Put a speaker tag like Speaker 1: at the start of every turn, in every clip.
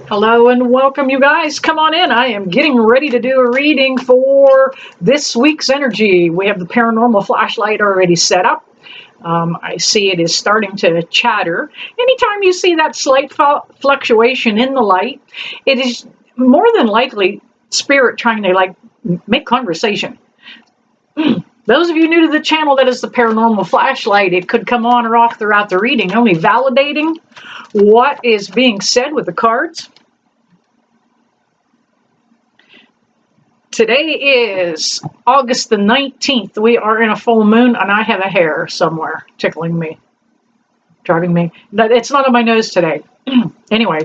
Speaker 1: Hello and welcome, you guys. Come on in. I am getting ready to do a reading for this week's energy. We have the paranormal flashlight already set up. I see it is starting to chatter. Anytime you see that slight fluctuation in the light, it is more than likely spirit trying to make conversation. Those of you new to the channel, that is the paranormal flashlight. It could come on or off throughout the reading, only validating what is being said with the cards. Today is August the 19th. We are in a full moon, and I have a hair somewhere tickling me, driving me. It's not on my nose today. Anyway,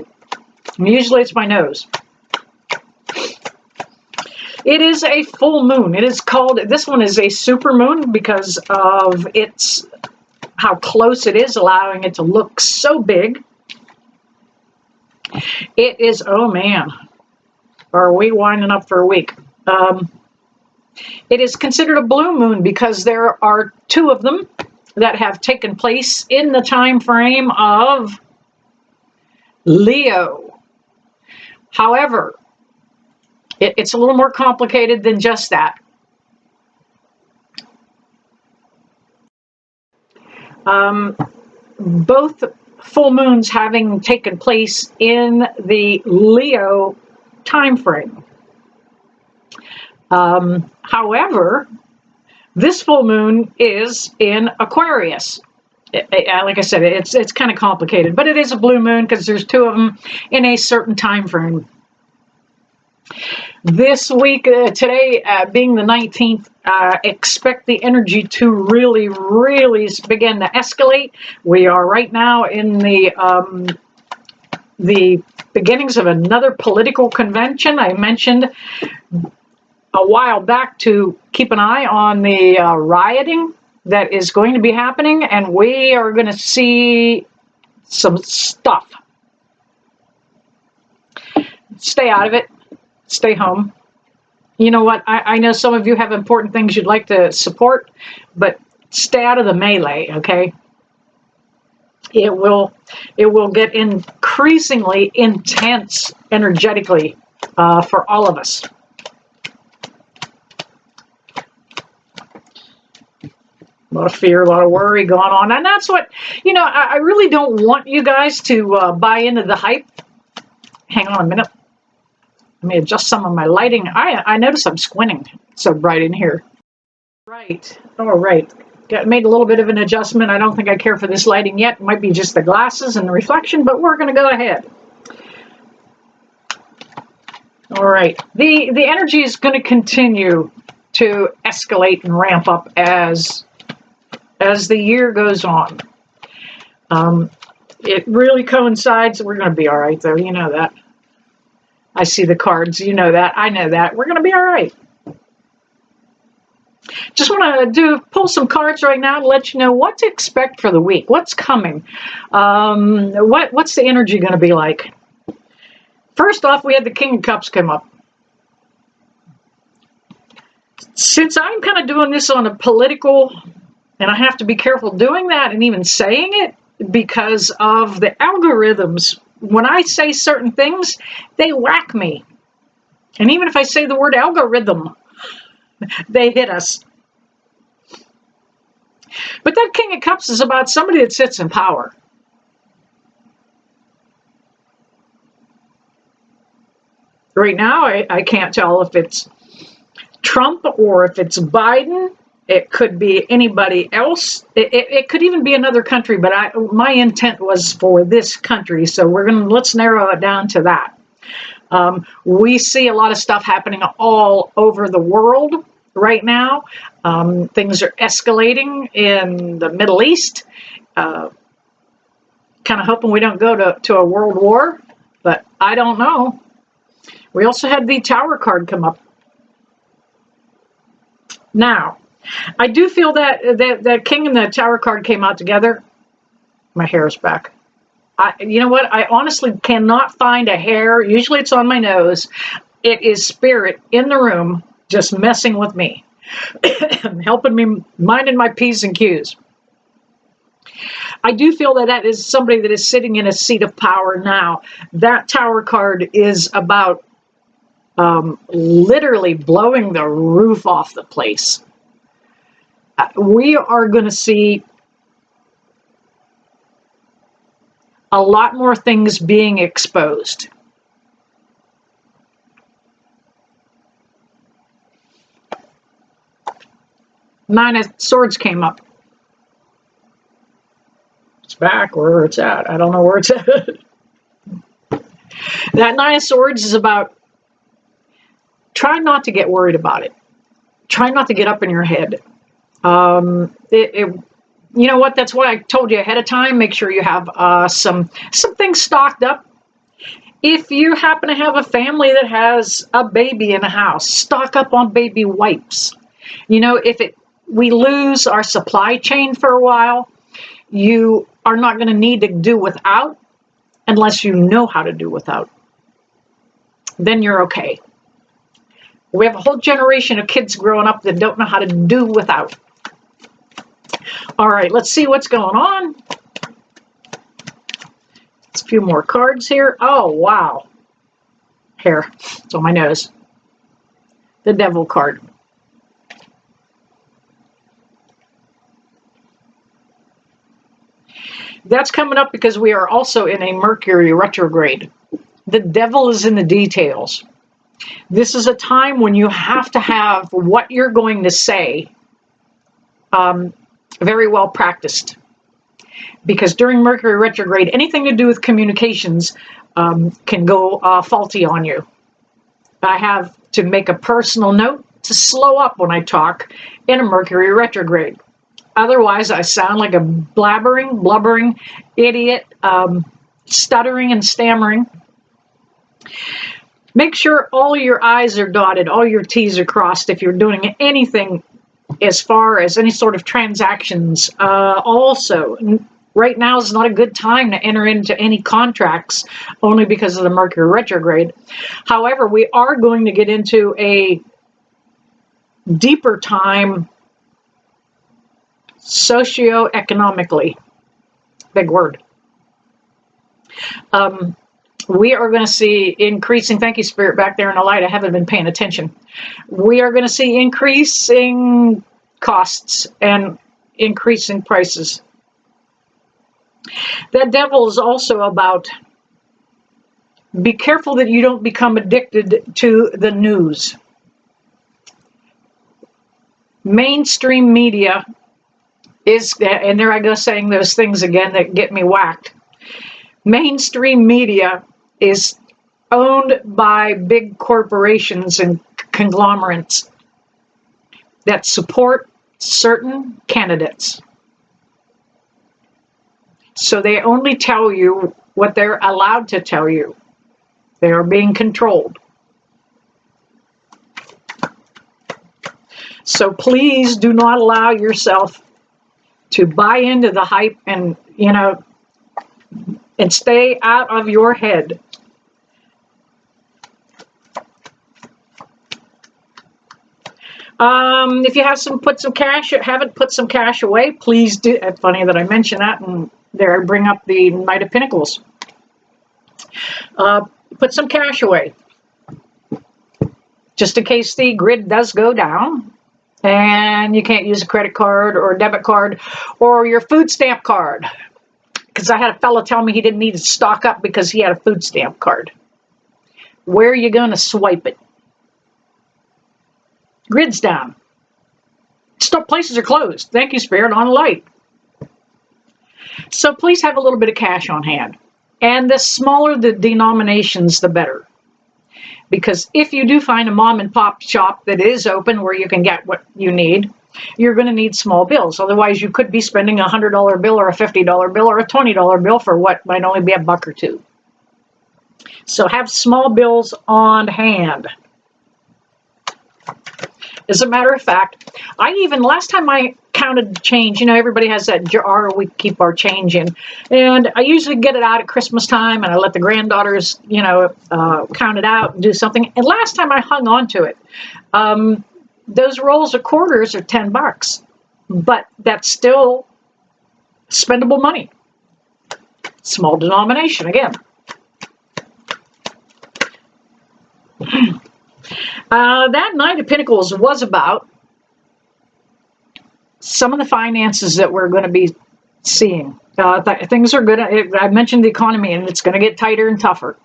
Speaker 1: usually it's my nose. It is a full moon. It is called, this one is a super moon because of how close it is, allowing it to look so big. It is, oh man, are we winding up for a week? It is considered a blue moon because there are two of them that have taken place in the time frame of Leo. However, it's a little more complicated than just that. Both full moons having taken place in the Leo time frame. However, this full moon is in Aquarius. Like I said, it's kind of complicated, but it is a blue moon because there's two of them in a certain time frame. This week, today being the 19th, expect the energy to really begin to escalate. We are right now in the beginnings of another political convention. I mentioned a while back to keep an eye on the rioting that is going to be happening, and we are going to see some stuff. Stay out of it. Stay home. You know what? I know some of you have important things you'd like to support, but stay out of the melee, okay? It will get increasingly intense energetically for all of us. A lot of fear, a lot of worry going on. And that's what, I really don't want you guys to buy into the hype. Hang on a minute. Let me adjust some of my lighting. I notice I'm squinting. It's so bright in here. Right. All right. Made a little bit of an adjustment. I don't think I care for this lighting yet. It might be just the glasses and the reflection, but we're going to go ahead. All right. The energy is going to continue to escalate and ramp up as the year goes on. It really coincides. We're going to be all right, though. You know that. I see the cards. You know that. I know that. We're going to be all right. Just want to pull some cards right now to let you know what to expect for the week. What's coming? What's the energy going to be like? First off, we had the King of Cups come up. Since I'm kind of doing this on a political, and I have to be careful doing that and even saying it because of the algorithms. When I say certain things, they whack me. And even if I say the word algorithm, they hit us. But that King of Cups is about somebody that sits in power. Right now, I can't tell if it's Trump or if it's Biden. It could be anybody else. It could even be another country, but my intent was for this country, so let's narrow it down to that. We see a lot of stuff happening all over the world right now. Things are escalating in the Middle East. Kind of hoping we don't go to a world war, but I don't know. We also had the Tower card come up. Now, I do feel that King and the Tower card came out together. My hair is back. You know what? I honestly cannot find a hair. Usually it's on my nose. It is spirit in the room just messing with me. Helping me, minding my P's and Q's. I do feel that that is somebody that is sitting in a seat of power now. That Tower card is about literally blowing the roof off the place. We are going to see a lot more things being exposed. Nine of Swords came up. It's back where it's at. I don't know where it's at. That Nine of Swords is about try not to get worried about it. Try not to get up in your head. You know what? That's why I told you ahead of time. Make sure you have some things stocked up. If you happen to have a family that has a baby in the house, stock up on baby wipes. You know, if we lose our supply chain for a while, you are not going to need to do without unless you know how to do without. Then you're okay. We have a whole generation of kids growing up that don't know how to do without. All right, let's see what's going on. It's a few more cards here. Oh, wow. Hair. It's on my nose. The Devil card. That's coming up because we are also in a Mercury retrograde. The devil is in the details. This is a time when you have to have what you're going to say very well practiced. Because during Mercury retrograde, anything to do with communications can go faulty on you. I have to make a personal note to slow up when I talk in a Mercury retrograde. Otherwise, I sound like a blubbering idiot, stuttering and stammering. Make sure all your I's are dotted, all your T's are crossed if you're doing anything as far as any sort of transactions. Also, right now is not a good time to enter into any contracts only because of the Mercury retrograde. However, we are going to get into a deeper time socioeconomically. Big word. We are going to see increasing, thank you, Spirit, back there in the light. I haven't been paying attention. We are going to see increasing costs and increasing prices. That devil is also about be careful that you don't become addicted to the news. Mainstream media is, and there I go saying those things again that get me whacked. Mainstream media is owned by big corporations and conglomerates that support certain candidates. So they only tell you what they're allowed to tell you. They are being controlled. So please do not allow yourself to buy into the hype and, and stay out of your head. If you haven't put some cash away, please do. It's funny that I mention that, and there I bring up the Knight of Pentacles. Put some cash away, just in case the grid does go down, and you can't use a credit card or a debit card or your food stamp card. Because I had a fellow tell me he didn't need to stock up because he had a food stamp card. Where are you going to swipe it? Grid's down. Places are closed. Thank you, Spirit, on light. So please have a little bit of cash on hand. And the smaller the denominations, the better. Because if you do find a mom and pop shop that is open where you can get what you need, you're going to need small bills. Otherwise, you could be spending a $100 bill or a $50 bill or a $20 bill for what might only be $1 or $2. So have small bills on hand. As a matter of fact, last time I counted change, everybody has that jar we keep our change in. And I usually get it out at Christmas time, and I let the granddaughters, count it out and do something. And last time I hung on to it. Those rolls of quarters are $10, but that's still spendable money. Small denomination again. That Knight of Pentacles was about some of the finances that we're going to be seeing. Things are good. I mentioned the economy, and it's going to get tighter and tougher.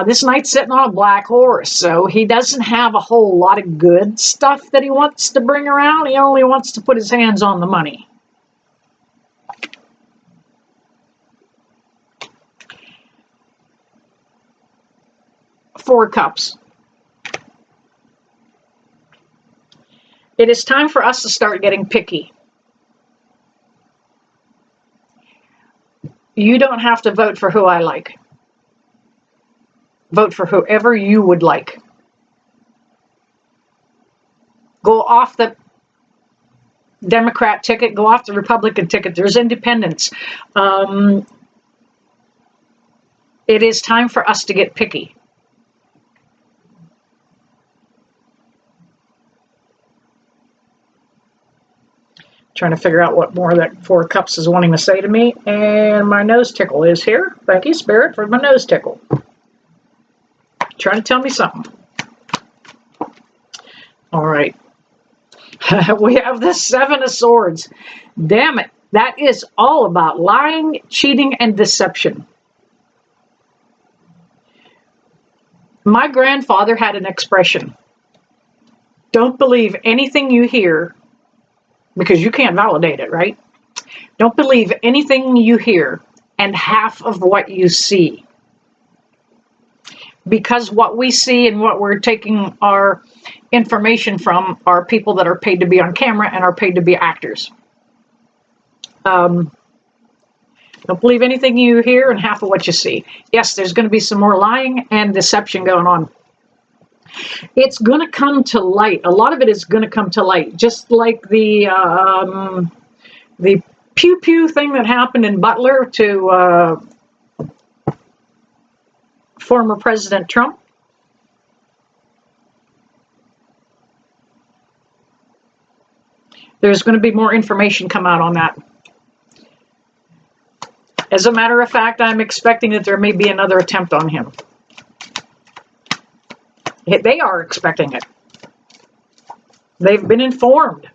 Speaker 1: This Knight's sitting on a black horse, so he doesn't have a whole lot of good stuff that he wants to bring around. He only wants to put his hands on the money. Four of Cups. It is time for us to start getting picky. You don't have to vote for who I like. Vote for whoever you would like. Go off the Democrat ticket, go off the Republican ticket. There's independents. It is time for us to get picky. Trying to figure out what more that Four of Cups is wanting to say to me. And my nose tickle is here. Thank you, Spirit, for my nose tickle. Trying to tell me something. All right. We have the Seven of Swords. Damn it. That is all about lying, cheating, and deception. My grandfather had an expression. Don't believe anything you hear, because you can't validate it, right? Don't believe anything you hear and half of what you see. Because what we see and what we're taking our information from are people that are paid to be on camera and are paid to be actors. Don't believe anything you hear and half of what you see. Yes, there's going to be some more lying and deception going on. It's going to come to light. A lot of it is going to come to light. Just like the pew-pew thing that happened in Butler to former President Trump. There's going to be more information come out on that. As a matter of fact, I'm expecting that there may be another attempt on him. They are expecting it. They've been informed.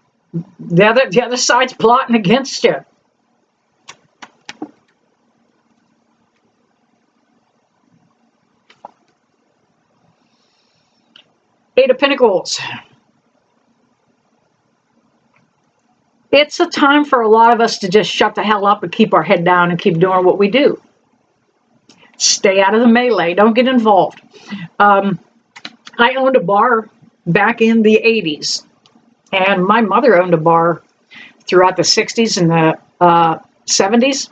Speaker 1: The other side's plotting against you. Eight of Pentacles. It's a time for a lot of us to just shut the hell up and keep our head down and keep doing what we do. Stay out of the melee. Don't get involved. I owned a bar back in the 80s, and my mother owned a bar throughout the 60s and the 70s.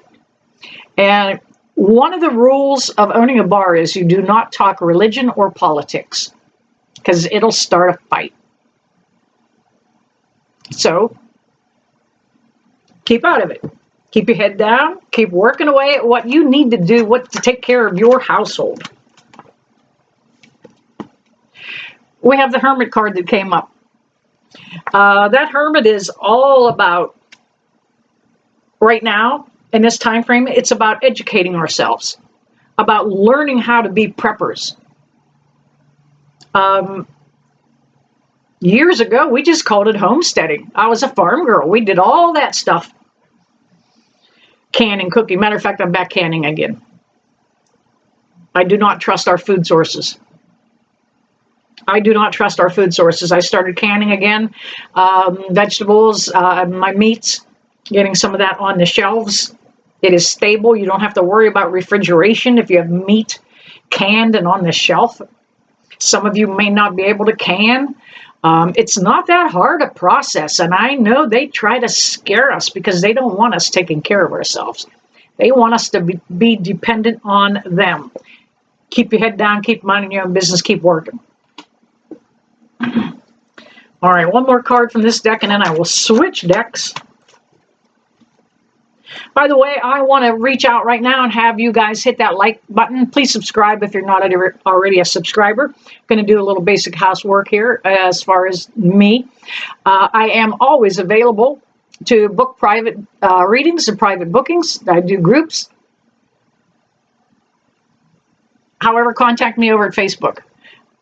Speaker 1: And one of the rules of owning a bar is you do not talk religion or politics, because it'll start a fight. So, keep out of it. Keep your head down. Keep working away at what you need to do, what to take care of your household. We have the Hermit card that came up. That Hermit is all about, right now, in this time frame, it's about educating ourselves, about learning how to be preppers. Years ago, we just called it homesteading. I was a farm girl. We did all that stuff. Canning, cooking. Matter of fact, I'm back canning again. I do not trust our food sources. I do not trust our food sources. I started canning again. Vegetables, my meats, getting some of that on the shelves. It is stable. You don't have to worry about refrigeration if you have meat canned and on the shelf. Some of you may not be able to can. It's not that hard a process, and I know they try to scare us because they don't want us taking care of ourselves. They want us to be dependent on them. Keep your head down, keep minding your own business, keep working. All right, one more card from this deck, and then I will switch decks. By the way, I want to reach out right now and have you guys hit that like button. Please subscribe if you're not already a subscriber. I'm going to do a little basic housework here as far as me. I am always available to book private readings and private bookings. I do groups. However, contact me over at Facebook.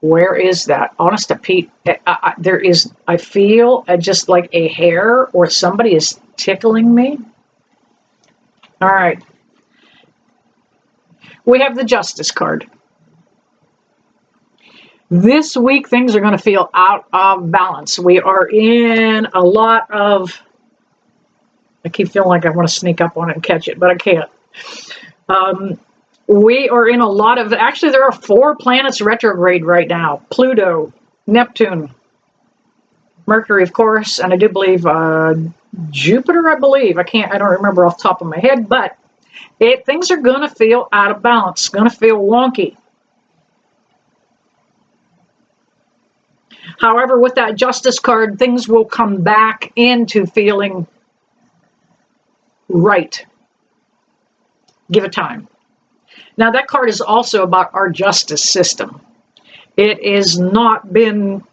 Speaker 1: Where is that? Honest to Pete, there is, I feel just like a hair or somebody is tickling me. All right. We have the Justice card. This week, things are going to feel out of balance. We are in a lot of, I keep feeling like I want to sneak up on it and catch it, but I can't. We are in a lot of, actually there are 4 planets retrograde right now. Pluto, Neptune, Mercury, of course, and I do believe Jupiter, I believe. I don't remember off the top of my head, but things are going to feel out of balance, going to feel wonky. However, with that Justice card, things will come back into feeling right. Give it time. Now, that card is also about our justice system. It has not been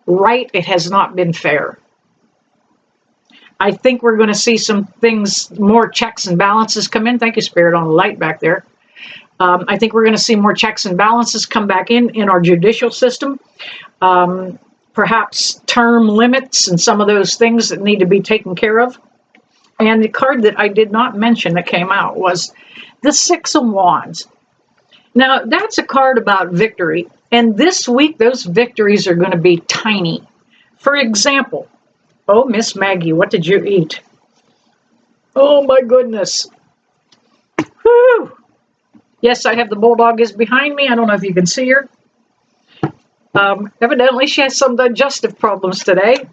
Speaker 1: right. It has not been fair. I think we're going to see some things, more checks and balances come in. Thank you, Spirit, on the light back there. I think we're going to see more checks and balances come back in our judicial system. Perhaps term limits and some of those things that need to be taken care of. And the card that I did not mention that came out was the 6 of Wands. Now, that's a card about victory. And this week, those victories are going to be tiny. For example, oh, Miss Maggie, what did you eat? Oh, my goodness. Whew. Yes, I have the bulldog is behind me. I don't know if you can see her. Evidently, she has some digestive problems today.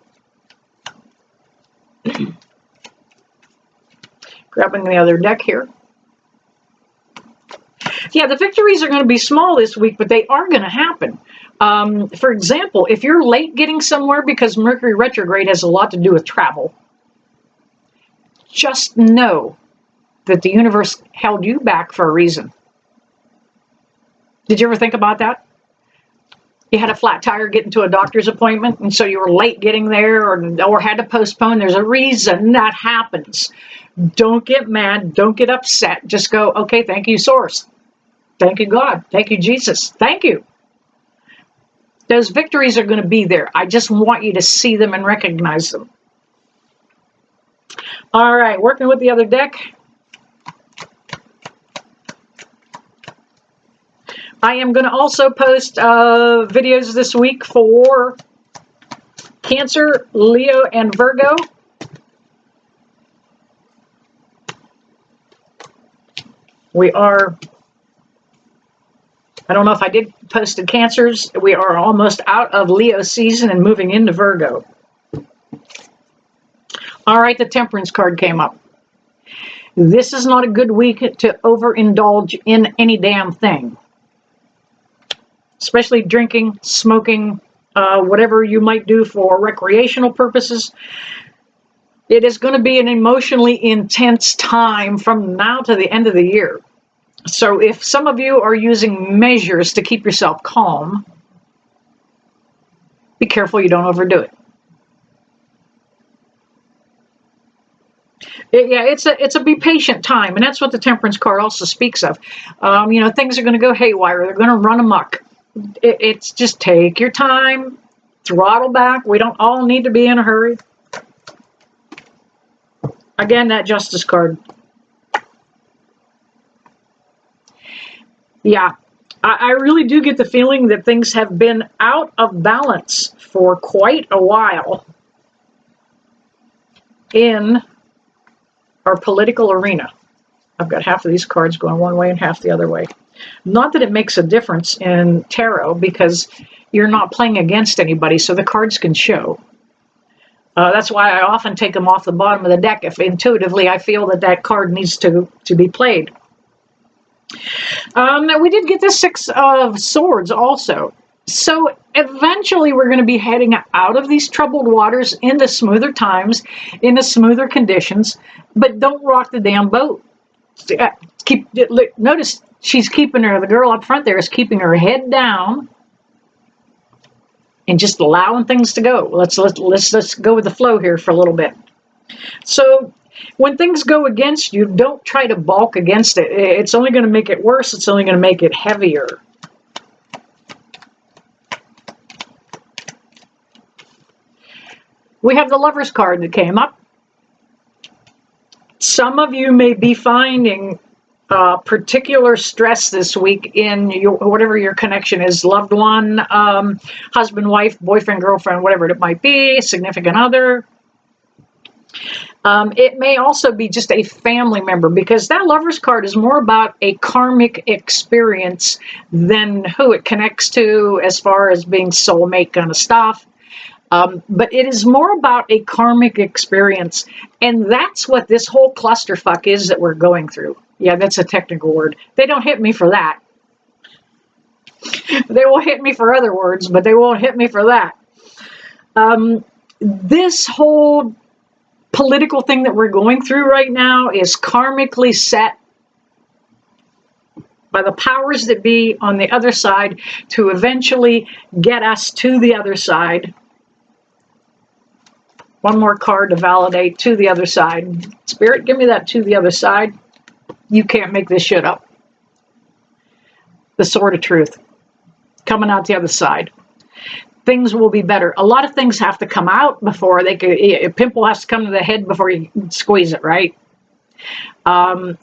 Speaker 1: Grabbing the other deck here. Yeah, the victories are going to be small this week, but they are going to happen. For example, if you're late getting somewhere because Mercury retrograde has a lot to do with travel, just know that the universe held you back for a reason. Did you ever think about that? You had a flat tire getting to a doctor's appointment, and so you were late getting there or had to postpone. There's a reason that happens. Don't get mad. Don't get upset. Just go, okay, thank you, Source. Thank you, God. Thank you, Jesus. Thank you. Those victories are going to be there. I just want you to see them and recognize them. All right, working with the other deck. I am going to also post videos this week for Cancer, Leo, and Virgo. We are, I don't know if I did post the Cancers. We are almost out of Leo season and moving into Virgo. All right, the Temperance card came up. This is not a good week to overindulge in any damn thing. Especially drinking, smoking, whatever you might do for recreational purposes. It is going to be an emotionally intense time from now to the end of the year. So if some of you are using measures to keep yourself calm, be careful you don't overdo it. Yeah, it's a be patient time, and that's what the Temperance card also speaks of. Things are going to go haywire. They're going to run amok. It's just take your time, throttle back. We don't all need to be in a hurry. Again, that Justice card. Yeah, I really do get the feeling that things have been out of balance for quite a while in our political arena. I've got half of these cards going one way and half the other way. Not that it makes a difference in tarot because you're not playing against anybody, so the cards can show. That's why I often take them off the bottom of the deck if intuitively I feel that card needs to be played. We did get the 6 of Swords also. So eventually we're going to be heading out of these troubled waters into smoother times, into smoother conditions, but don't rock the damn boat. Notice she's keeping the girl up front there is keeping her head down and just allowing things to go. Let's go with the flow here for a little bit. So when things go against you, don't try to balk against it. It's only going to make it worse. It's only going to make it heavier. We have the Lover's card that came up. Some of you may be finding particular stress this week in whatever your connection is, loved one, husband, wife, boyfriend, girlfriend, whatever it might be, significant other. It may also be just a family member, because that Lover's card is more about a karmic experience than who it connects to as far as being soulmate kind of stuff. But it is more about a karmic experience. And that's what this whole clusterfuck is that we're going through. Yeah, that's a technical word. They don't hit me for that. They will hit me for other words, but they won't hit me for that. This whole political thing that we're going through right now is karmically set by the powers that be on the other side to eventually get us to the other side. One more card to validate to the other side. Spirit, give me that to the other side. You can't make this shit up. The sword of truth. Coming out the other side. Things will be better. A lot of things have to come out before they could. A pimple has to come to the head before you squeeze it, right?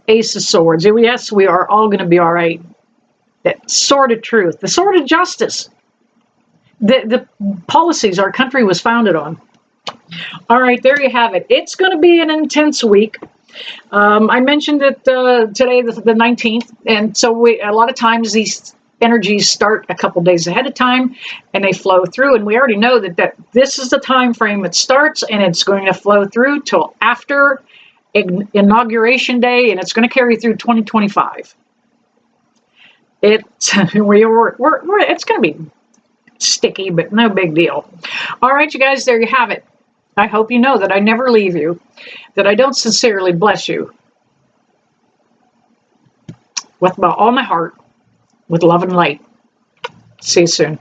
Speaker 1: Ace of Swords. Yes, we are all going to be all right. That sword of truth. The sword of justice. The policies our country was founded on. All right, there you have it. It's going to be an intense week. I mentioned that today, the 19th, and so a lot of times these energies start a couple days ahead of time, and they flow through, and we already know that this is the time frame it starts, and it's going to flow through till after Inauguration Day, and it's going to carry through 2025. It's going to be sticky, but no big deal. All right, you guys, there you have it. I hope you know that I never leave you, that I don't sincerely bless you with all my heart, with love and light. See you soon.